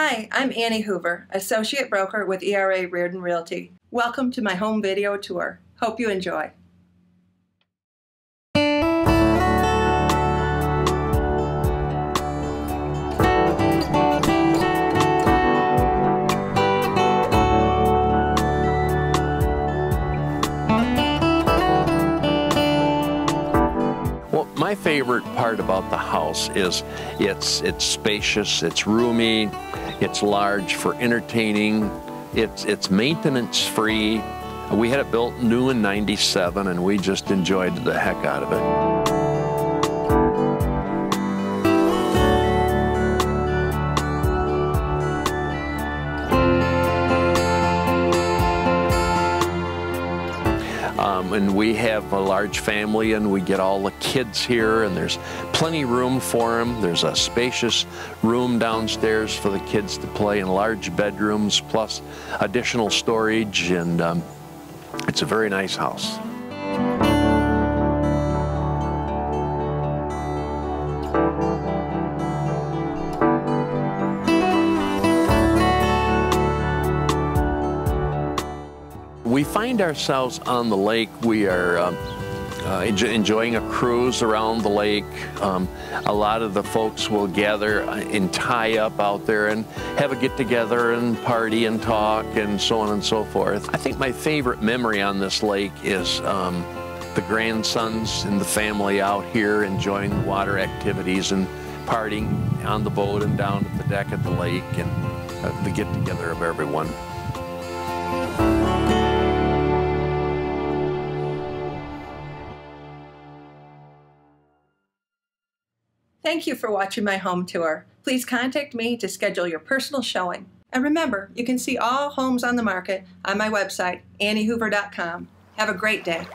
Hi, I'm Annie Hoover, Associate Broker with ERA Reardon Realty. Welcome to my home video tour. Hope you enjoy. Well, my favorite part about the house is it's spacious, it's roomy, it's large for entertaining, it's maintenance free. We had it built new in '97 and we just enjoyed the heck out of it. And we have a large family and we get all the kids here and there's plenty room for them. There's a spacious room downstairs for the kids to play in, large bedrooms plus additional storage, and it's a very nice house. We find ourselves on the lake. We are enjoying a cruise around the lake. A lot of the folks will gather and tie up out there and have a get-together and party and talk and so on and so forth. I think my favorite memory on this lake is the grandsons and the family out here enjoying the water activities and partying on the boat and down at the deck at the lake, and the get-together of everyone. Thank you for watching my home tour. Please contact me to schedule your personal showing. And remember, you can see all homes on the market on my website, anniehoover.com. Have a great day.